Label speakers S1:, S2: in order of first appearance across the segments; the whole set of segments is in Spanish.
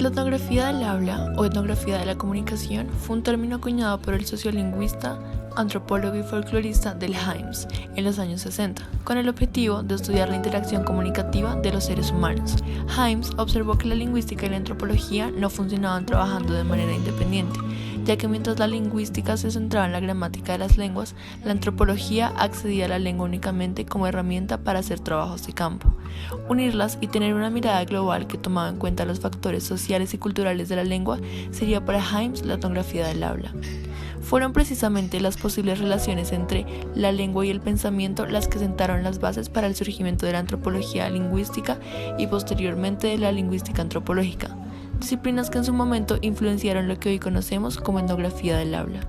S1: La etnografía del habla o etnografía de la comunicación fue un término acuñado por el sociolingüista, antropólogo y folclorista Del Hymes en los años 60, con el objetivo de estudiar la interacción comunicativa de los seres humanos. Hymes observó que la lingüística y la antropología no funcionaban trabajando de manera independiente, ya que mientras la lingüística se centraba en la gramática de las lenguas, la antropología accedía a la lengua únicamente como herramienta para hacer trabajos de campo. Unirlas y tener una mirada global que tomaba en cuenta los factores sociales y culturales de la lengua sería para Hymes la etnografía del habla. Fueron precisamente las posibles relaciones entre la lengua y el pensamiento las que sentaron las bases para el surgimiento de la antropología lingüística y posteriormente de la lingüística antropológica, disciplinas que en su momento influenciaron lo que hoy conocemos como etnografía del habla.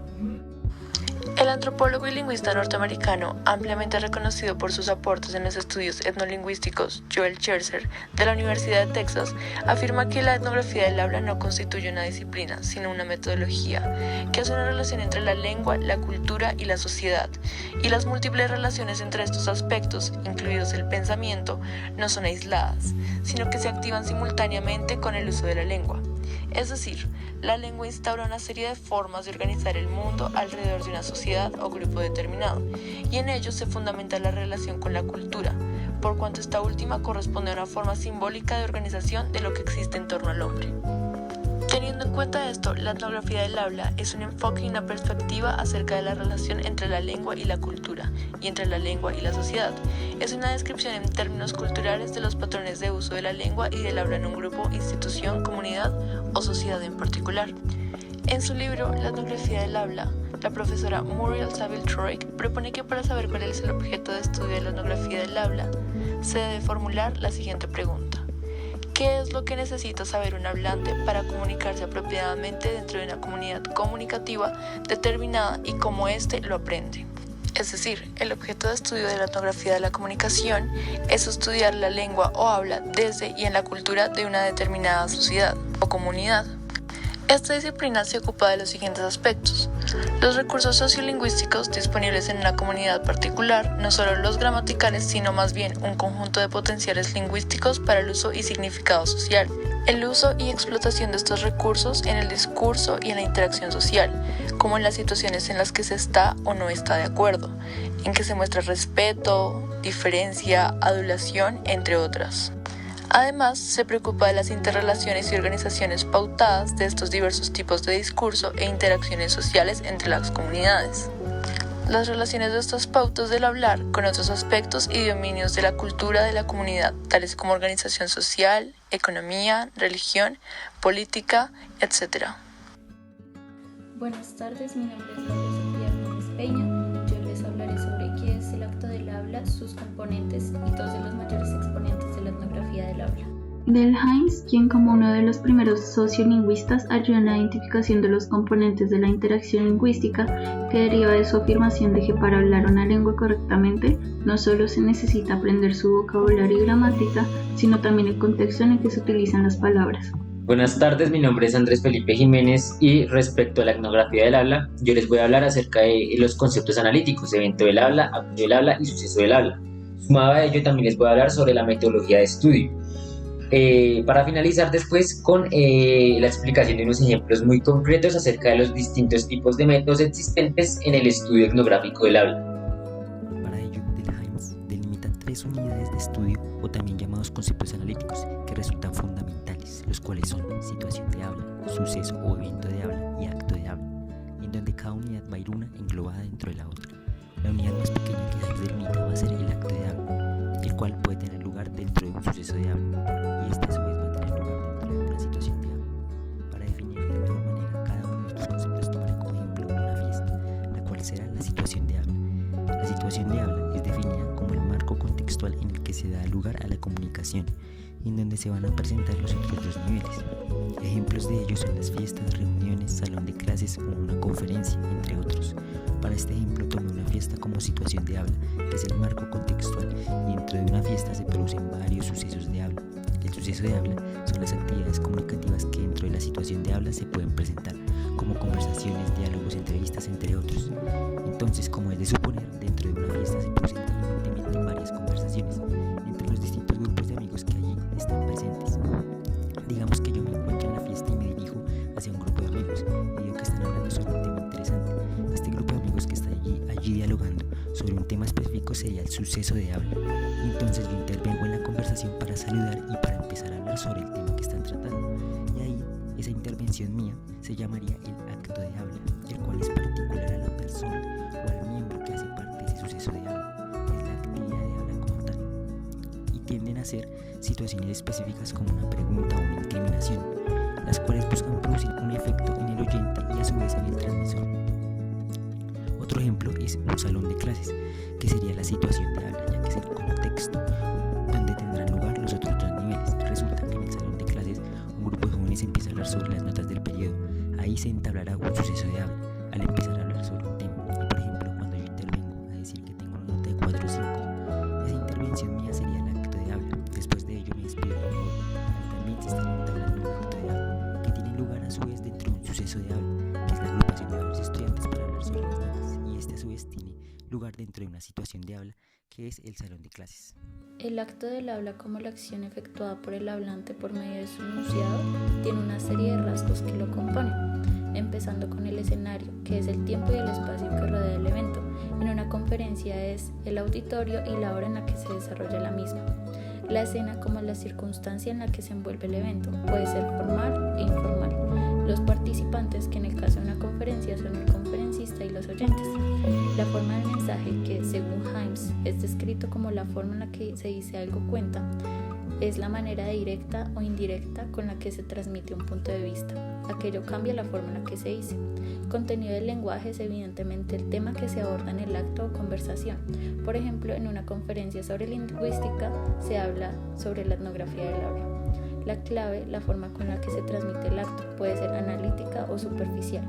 S1: El antropólogo y lingüista norteamericano, ampliamente reconocido por sus aportes en los estudios etnolingüísticos, Joel Scherzer, de la Universidad de Texas, afirma que la etnografía del habla no constituye una disciplina, sino una metodología, que hace una relación entre la lengua, la cultura y la sociedad, y las múltiples relaciones entre estos aspectos, incluidos el pensamiento, no son aisladas, sino que se activan simultáneamente con el uso de la lengua. Es decir, la lengua instaura una serie de formas de organizar el mundo alrededor de una sociedad o grupo determinado, y en ello se fundamenta la relación con la cultura, por cuanto esta última corresponde a una forma simbólica de organización de lo que existe en torno al hombre. Teniendo en cuenta esto, la etnografía del habla es un enfoque y una perspectiva acerca de la relación entre la lengua y la cultura, y entre la lengua y la sociedad. Es una descripción en términos culturales de los patrones de uso de la lengua y del habla en un grupo, institución, comunidad o sociedad en particular. En su libro, La etnografía del habla, la profesora Muriel Saville-Troig propone que para saber cuál es el objeto de estudio de la etnografía del habla, se debe formular la siguiente pregunta. ¿Qué es lo que necesita saber un hablante para comunicarse apropiadamente dentro de una comunidad comunicativa determinada y cómo éste lo aprende? Es decir, el objeto de estudio de la etnografía de la comunicación es estudiar la lengua o habla desde y en la cultura de una determinada sociedad o comunidad. Esta disciplina se ocupa de los siguientes aspectos: los recursos sociolingüísticos disponibles en una comunidad particular, no solo los gramaticales, sino más bien un conjunto de potenciales lingüísticos para el uso y significado social, el uso y explotación de estos recursos en el discurso y en la interacción social, como en las situaciones en las que se está o no está de acuerdo, en que se muestra respeto, diferencia, adulación, entre otras. Además, se preocupa de las interrelaciones y organizaciones pautadas de estos diversos tipos de discurso e interacciones sociales entre las comunidades. Las relaciones de estos pautas del hablar con otros aspectos y dominios de la cultura de la comunidad, tales como organización social, economía, religión, política, etc.
S2: Buenas tardes, mi nombre es Laura Sofía Hernández Peña. Yo les hablaré sobre qué es el acto del habla, sus componentes y dos de los mayores exponentes de la etnografía del habla.
S3: Del Hymes, quien como uno de los primeros sociolingüistas ayudó en la identificación de los componentes de la interacción lingüística, que deriva de su afirmación de que para hablar una lengua correctamente no solo se necesita aprender su vocabulario y gramática, sino también el contexto en el que se utilizan las palabras.
S4: Buenas tardes, mi nombre es Andrés Felipe Jiménez y respecto a la etnografía del habla, yo les voy a hablar acerca de los conceptos analíticos, evento del habla, acto del habla y suceso del habla. Sumado a ello, también les voy a hablar sobre la metodología de estudio. Para finalizar después con la explicación de unos ejemplos muy concretos acerca de los distintos tipos de métodos existentes en el estudio etnográfico del habla.
S5: Para ello, Del Hymes delimita tres unidades de estudio o también llamados conceptos analíticos que resultan fundamentales, los cuales son situación de habla, suceso o evento de habla y acto de habla, en donde cada unidad va a ir una englobada dentro de la otra. La unidad más pequeña que Hymes delimita va a ser el acto de habla, el cual puede tener lugar dentro de un suceso de habla, y este a su vez va a tener lugar dentro de una situación de habla. Para definir de mejor manera cada uno de estos conceptos tomaré como ejemplo una fiesta, la cual será la situación de habla. La situación de habla es definida como el marco contextual en el que se da lugar a la comunicación, en donde se van a presentar los otros dos niveles. Ejemplos de ellos son las fiestas, reuniones, salón de clases o una conferencia, entre otros. Para este ejemplo tomé una fiesta como situación de habla, que es el marco contextual, y dentro de una fiesta se producen varios sucesos de habla. El suceso de habla son las actividades comunicativas que dentro de la situación de habla se pueden presentar, como conversaciones, diálogos, entrevistas, entre otros. Entonces, como es de suponer, dentro de una fiesta se presentan evidentemente varias conversaciones entre los distintos grupos de amigos que allí están presentes. Digamos que yo me encuentro en la fiesta allí dialogando sobre un tema específico sería el suceso de habla. Entonces yo intervengo en la conversación para saludar y para empezar a hablar sobre el tema que están tratando. Y ahí, esa intervención mía se llamaría el acto de habla, el cual es particular a la persona o al miembro que hace parte de ese suceso de habla. Es la actividad de habla como tal. Y tienden a ser situaciones específicas como una pregunta o una incriminación, las cuales buscan producir un efecto en el oyente y a su vez en el transmisor. Otro ejemplo es un salón de clases, que sería la situación de habla, ya que es el contexto donde tendrán lugar los otros dos niveles. Resulta que en el salón de clases un grupo de jóvenes empieza a hablar sobre las notas del periodo. Ahí se entablará un suceso de habla, al empezar a hablar sobre un tema. Y por ejemplo, cuando yo intervengo a decir que tengo una nota de 4 o 5, esa intervención mía sería el acto de habla. Después de ello me despido por favor. Ahí también se estaría entablando un acto de habla, que tiene lugar a su vez dentro de un suceso de habla, que es la agrupación de varios estudiantes para hablar sobre las notas. Y este a su vez tiene lugar dentro de una situación de habla, que es el salón de clases.
S2: El acto del habla como la acción efectuada por el hablante por medio de su enunciado tiene una serie de rasgos que lo componen, empezando con el escenario, que es el tiempo y el espacio que rodea el evento. En una conferencia es el auditorio y la hora en la que se desarrolla la misma. La escena como la circunstancia en la que se envuelve el evento, puede ser formal e informal. Los participantes, que en el caso de una conferencia son el conferencista y los oyentes. La forma del mensaje, que según Himes es descrito como la forma en la que se dice algo cuenta, es la manera directa o indirecta con la que se transmite un punto de vista. Aquello cambia la forma en la que se dice. Contenido del lenguaje es evidentemente el tema que se aborda en el acto o conversación. Por ejemplo, en una conferencia sobre lingüística se habla sobre la etnografía del habla. La clave, la forma con la que se transmite el acto, puede ser analítica o superficial.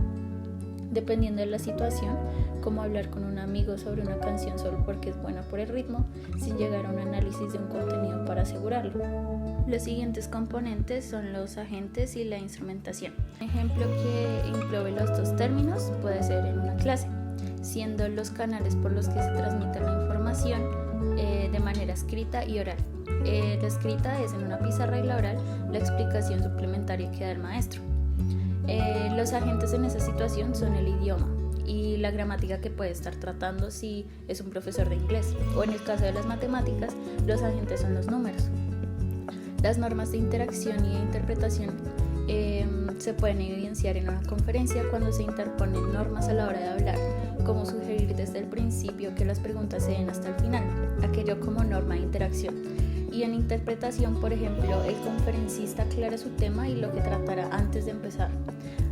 S2: Dependiendo de la situación, como hablar con un amigo sobre una canción solo porque es buena por el ritmo, sin llegar a un análisis de un contenido para asegurarlo. Los siguientes componentes son los agentes y la instrumentación. Un ejemplo que englobe los dos términos puede ser en una clase, siendo los canales por los que se transmite la información de manera escrita y oral. La escrita es en una pizarra y la oral la explicación suplementaria que da el maestro. Los agentes en esa situación son el idioma y la gramática que puede estar tratando si es un profesor de inglés, o en el caso de las matemáticas, los agentes son los números. Las normas de interacción y de interpretación se pueden evidenciar en una conferencia cuando se interponen normas a la hora de hablar, como sugerir desde el principio que las preguntas se den hasta el final, aquello como norma de interacción. Y en interpretación, por ejemplo, el conferencista aclara su tema y lo que tratará antes de empezar.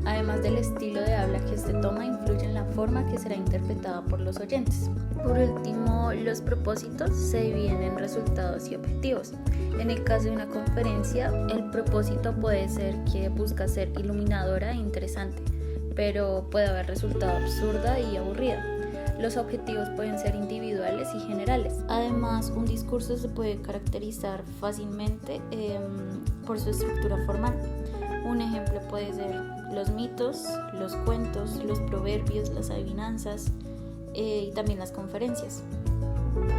S2: Además del estilo de habla que este toma, influye en la forma que será interpretada por los oyentes. Por último, los propósitos se dividen en resultados y objetivos. En el caso de una conferencia, el propósito puede ser que busca ser iluminadora e interesante, pero puede haber resultado absurda y aburrida. Los objetivos pueden ser individuales y generales. Además, un discurso se puede caracterizar fácilmente por su estructura formal. Un ejemplo puede ser los mitos, los cuentos, los proverbios, las adivinanzas y también las conferencias.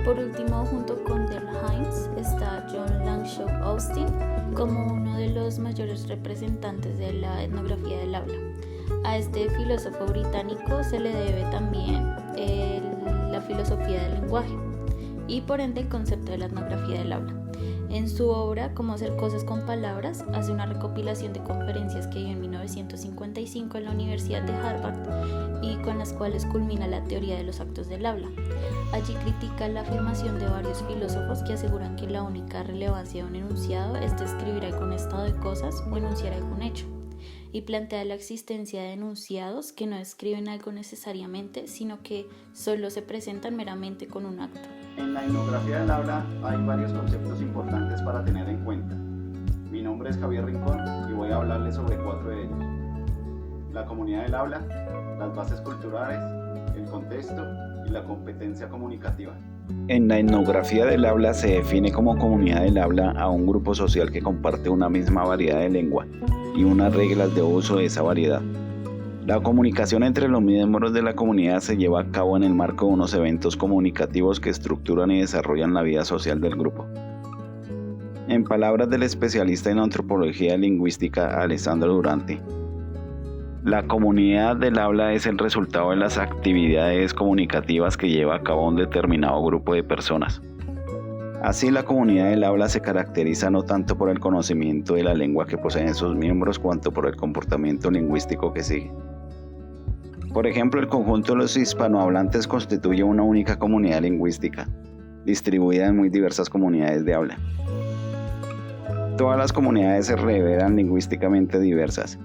S2: Por último, junto con Del Himes está John Langshaw Austin como uno de los mayores representantes de la etnografía del habla. A este filósofo británico se le debe también la filosofía del lenguaje y por ende el concepto de la etnografía del habla. En su obra, Cómo hacer cosas con palabras, hace una recopilación de conferencias que dio en 1955 en la Universidad de Harvard y con las cuales culmina la teoría de los actos del habla. Allí critica la afirmación de varios filósofos que aseguran que la única relevancia de un enunciado es describir algún estado de cosas o enunciar algún hecho, y plantea la existencia de enunciados que no describen algo necesariamente, sino que solo se presentan meramente con un acto.
S6: En la etnografía del habla hay varios conceptos importantes para tener en cuenta. Mi nombre es Javier Rincón y voy a hablarles sobre 4 de ellos: la comunidad del habla, las bases culturales, el contexto y la competencia comunicativa.
S7: En la etnografía del habla se define como comunidad del habla a un grupo social que comparte una misma variedad de lengua y unas reglas de uso de esa variedad. La comunicación entre los miembros de la comunidad se lleva a cabo en el marco de unos eventos comunicativos que estructuran y desarrollan la vida social del grupo. En palabras del especialista en antropología lingüística Alessandro Durante, La comunidad del habla es el resultado de las actividades comunicativas que lleva a cabo un determinado grupo de personas. Así, la comunidad del habla se caracteriza no tanto por el conocimiento de la lengua que poseen sus miembros, cuanto por el comportamiento lingüístico que sigue. Por ejemplo, el conjunto de los hispanohablantes constituye una única comunidad lingüística, distribuida en muy diversas comunidades de habla. Todas las comunidades se revelan lingüísticamente diversas,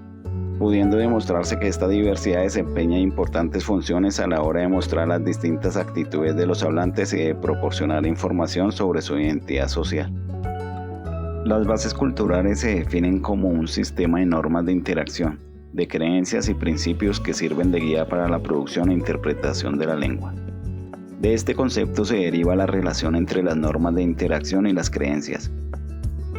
S7: pudiendo demostrarse que esta diversidad desempeña importantes funciones a la hora de mostrar las distintas actitudes de los hablantes y de proporcionar información sobre su identidad social. Las bases culturales se definen como un sistema de normas de interacción, de creencias y principios que sirven de guía para la producción e interpretación de la lengua. De este concepto se deriva la relación entre las normas de interacción y las creencias.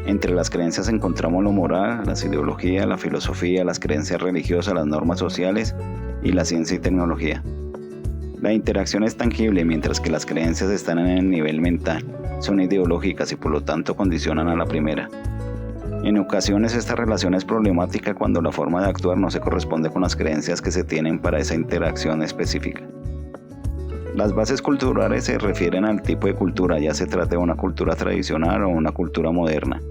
S7: Entre las creencias encontramos lo moral, las ideologías, la filosofía, las creencias religiosas, las normas sociales y la ciencia y tecnología. La interacción es tangible, mientras que las creencias están en el nivel mental, son ideológicas y por lo tanto condicionan a la primera. En ocasiones esta relación es problemática cuando la forma de actuar no se corresponde con las creencias que se tienen para esa interacción específica. Las bases culturales se refieren al tipo de cultura, ya se trate de una cultura tradicional o una cultura moderna,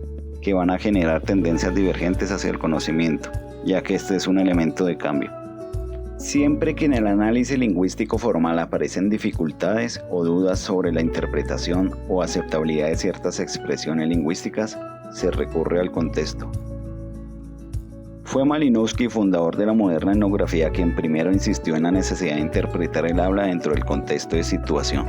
S7: que van a generar tendencias divergentes hacia el conocimiento, ya que este es un elemento de cambio. Siempre que en el análisis lingüístico formal aparecen dificultades o dudas sobre la interpretación o aceptabilidad de ciertas expresiones lingüísticas, se recurre al contexto. Fue Malinowski, fundador de la moderna etnografía, quien primero insistió en la necesidad de interpretar el habla dentro del contexto de situación.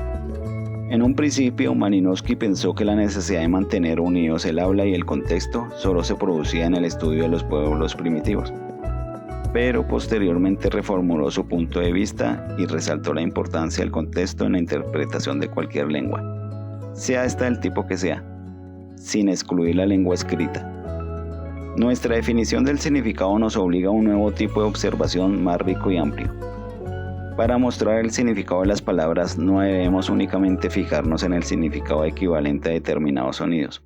S7: En un principio, Malinowski pensó que la necesidad de mantener unidos el habla y el contexto solo se producía en el estudio de los pueblos primitivos, pero posteriormente reformuló su punto de vista y resaltó la importancia del contexto en la interpretación de cualquier lengua, sea esta del tipo que sea, sin excluir la lengua escrita. Nuestra definición del significado nos obliga a un nuevo tipo de observación más rico y amplio. Para mostrar el significado de las palabras no debemos únicamente fijarnos en el significado equivalente a determinados sonidos.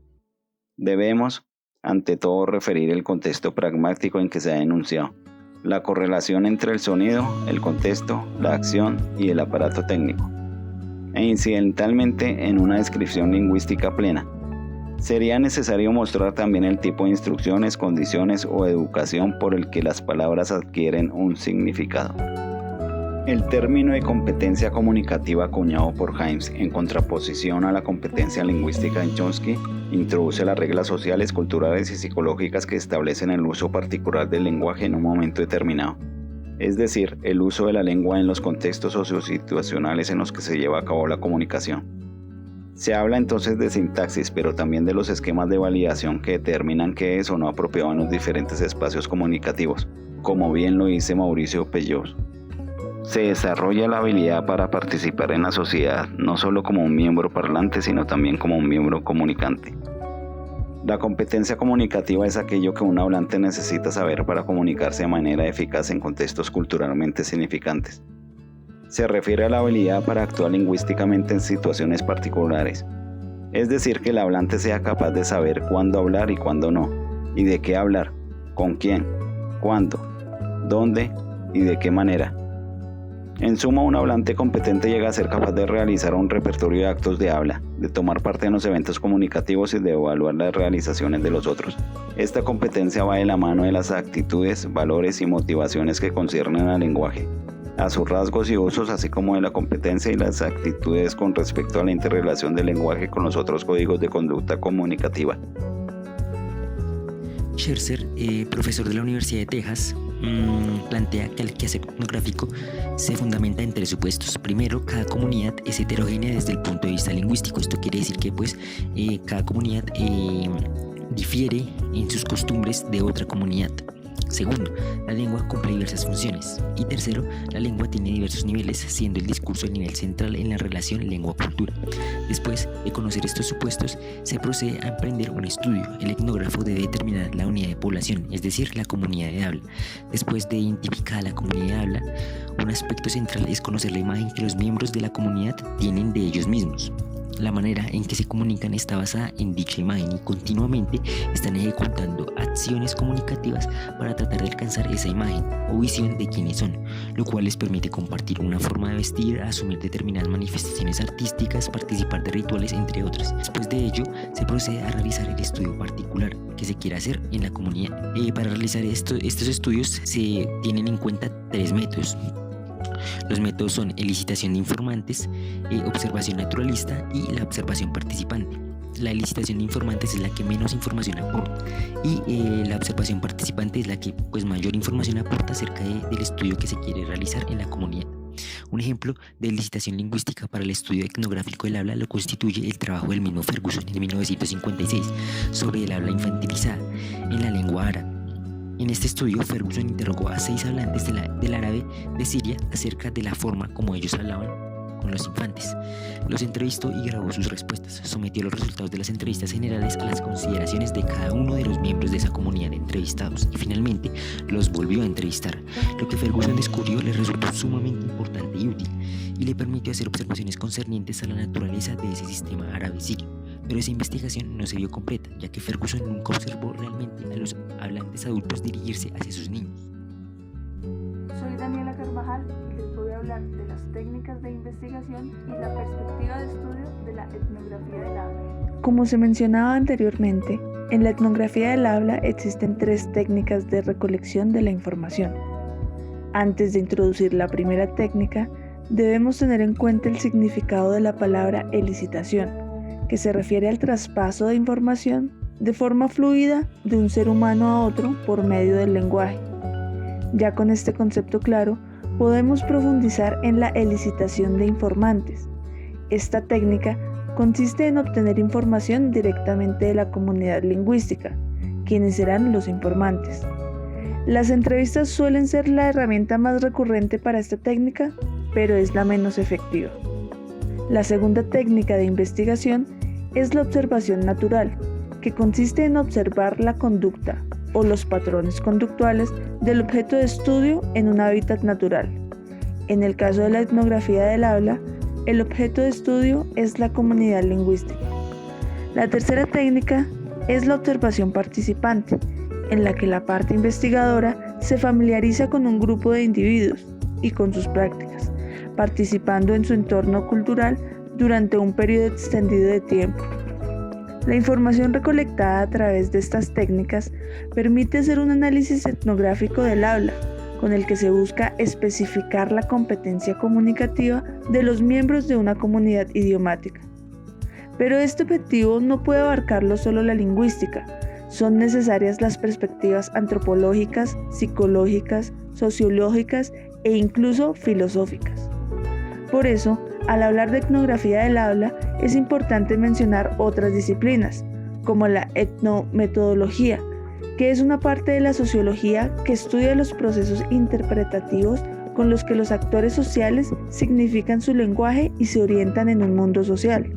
S7: Debemos, ante todo, referir el contexto pragmático en que se ha enunciado, la correlación entre el sonido, el contexto, la acción y el aparato técnico, e incidentalmente en una descripción lingüística plena. Sería necesario mostrar también el tipo de instrucciones, condiciones o educación por el que las palabras adquieren un significado. El término de competencia comunicativa acuñado por Himes en contraposición a la competencia lingüística de Chomsky introduce las reglas sociales, culturales y psicológicas que establecen el uso particular del lenguaje en un momento determinado, es decir, el uso de la lengua en los contextos sociosituacionales en los que se lleva a cabo la comunicación. Se habla entonces de sintaxis, pero también de los esquemas de validación que determinan qué es o no apropiado en los diferentes espacios comunicativos, como bien lo dice Mauricio Pellós. Se desarrolla la habilidad para participar en la sociedad, no solo como un miembro parlante, sino también como un miembro comunicante. La competencia comunicativa es aquello que un hablante necesita saber para comunicarse de manera eficaz en contextos culturalmente significantes. Se refiere a la habilidad para actuar lingüísticamente en situaciones particulares, es decir, que el hablante sea capaz de saber cuándo hablar y cuándo no, y de qué hablar, con quién, cuándo, dónde y de qué manera. En suma, un hablante competente llega a ser capaz de realizar un repertorio de actos de habla, de tomar parte en los eventos comunicativos y de evaluar las realizaciones de los otros. Esta competencia va de la mano de las actitudes, valores y motivaciones que conciernen al lenguaje, a sus rasgos y usos, así como de la competencia y las actitudes con respecto a la interrelación del lenguaje con los otros códigos de conducta comunicativa.
S5: Scherzer, profesor de la Universidad de Texas, plantea que el quehacer etnográfico se fundamenta en tres supuestos. Primero, cada comunidad es heterogénea desde el punto de vista lingüístico. Esto quiere decir que cada comunidad difiere en sus costumbres de otra comunidad. Segundo, la lengua cumple diversas funciones. Y tercero, la lengua tiene diversos niveles, siendo el discurso el nivel central en la relación lengua-cultura. Después de conocer estos supuestos, se procede a emprender un estudio. El etnógrafo debe determinar la unidad de población, es decir, la comunidad de habla. Después de identificar la comunidad de habla, un aspecto central es conocer la imagen que los miembros de la comunidad tienen de ellos mismos. La manera en que se comunican está basada en dicha imagen y continuamente están ejecutando acciones comunicativas para tratar de alcanzar esa imagen o visión de quiénes son, lo cual les permite compartir una forma de vestir, asumir determinadas manifestaciones artísticas, participar de rituales, entre otros. Después de ello, se procede a realizar el estudio particular que se quiere hacer en la comunidad. Para realizar estos estudios se tienen en cuenta 3 métodos. Los métodos son elicitación de informantes, observación naturalista y la observación participante. La elicitación de informantes es la que menos información aporta y la observación participante es la que mayor información aporta acerca del estudio que se quiere realizar en la comunidad. Un ejemplo de elicitación lingüística para el estudio etnográfico del habla lo constituye el trabajo del mismo Ferguson en 1956 sobre el habla infantilizada en la lengua árabe. En este estudio, Ferguson interrogó a 6 hablantes del árabe de Siria acerca de la forma como ellos hablaban con los infantes. Los entrevistó y grabó sus respuestas. Sometió los resultados de las entrevistas generales a las consideraciones de cada uno de los miembros de esa comunidad de entrevistados y finalmente los volvió a entrevistar. Lo que Ferguson descubrió le resultó sumamente importante y útil y le permitió hacer observaciones concernientes a la naturaleza de ese sistema árabe sirio. Pero esa investigación no se vio completa, ya que Ferguson nunca observó realmente a los hablantes adultos dirigirse hacia sus niños.
S8: Soy Daniela Carvajal y les voy a hablar de las técnicas de investigación y la perspectiva de estudio de la etnografía del habla. Como se mencionaba anteriormente, en la etnografía del habla existen 3 técnicas de recolección de la información. Antes de introducir la primera técnica, debemos tener en cuenta el significado de la palabra elicitación, que se refiere al traspaso de información de forma fluida de un ser humano a otro por medio del lenguaje. Ya con este concepto claro, podemos profundizar en la elicitación de informantes. Esta técnica consiste en obtener información directamente de la comunidad lingüística, quienes serán los informantes. Las entrevistas suelen ser la herramienta más recurrente para esta técnica, pero es la menos efectiva. La segunda técnica de investigación es la observación natural, que consiste en observar la conducta o los patrones conductuales del objeto de estudio en un hábitat natural. En el caso de la etnografía del habla, el objeto de estudio es la comunidad lingüística. La tercera técnica es la observación participante, en la que la parte investigadora se familiariza con un grupo de individuos y con sus prácticas, participando en su entorno cultural durante un periodo extendido de tiempo. La información recolectada a través de estas técnicas permite hacer un análisis etnográfico del habla, con el que se busca especificar la competencia comunicativa de los miembros de una comunidad idiomática. Pero este objetivo no puede abarcarlo solo la lingüística. Son necesarias las perspectivas antropológicas, psicológicas, sociológicas e incluso filosóficas. Por eso, al hablar de etnografía del habla, es importante mencionar otras disciplinas, como la etnometodología, que es una parte de la sociología que estudia los procesos interpretativos con los que los actores sociales significan su lenguaje y se orientan en un mundo social.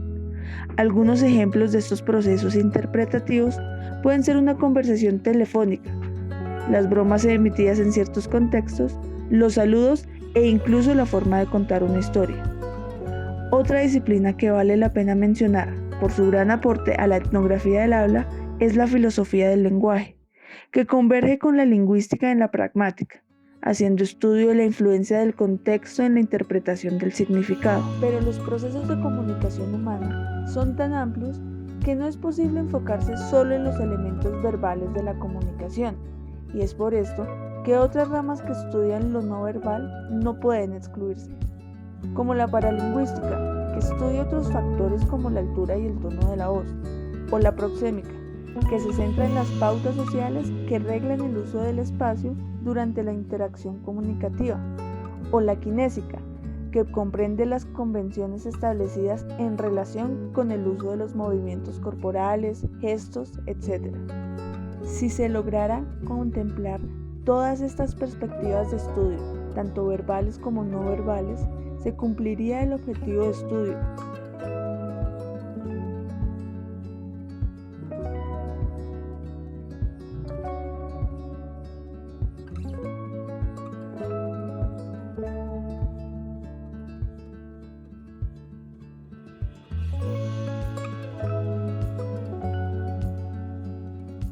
S8: Algunos ejemplos de estos procesos interpretativos pueden ser una conversación telefónica, las bromas emitidas en ciertos contextos, los saludos e incluso la forma de contar una historia. Otra disciplina que vale la pena mencionar por su gran aporte a la etnografía del habla es la filosofía del lenguaje, que converge con la lingüística en la pragmática, haciendo estudio de la influencia del contexto en la interpretación del significado. Pero los procesos de comunicación humana son tan amplios que no es posible enfocarse solo en los elementos verbales de la comunicación, y es por esto que otras ramas que estudian lo no verbal no pueden excluirse, como la paralingüística, que estudia otros factores como la altura y el tono de la voz, o la proxémica, que se centra en las pautas sociales que reglan el uso del espacio durante la interacción comunicativa, o la kinésica, que comprende las convenciones establecidas en relación con el uso de los movimientos corporales, gestos, etc. Si se lograra contemplar todas estas perspectivas de estudio, tanto verbales como no verbales, se cumpliría el objetivo de estudio,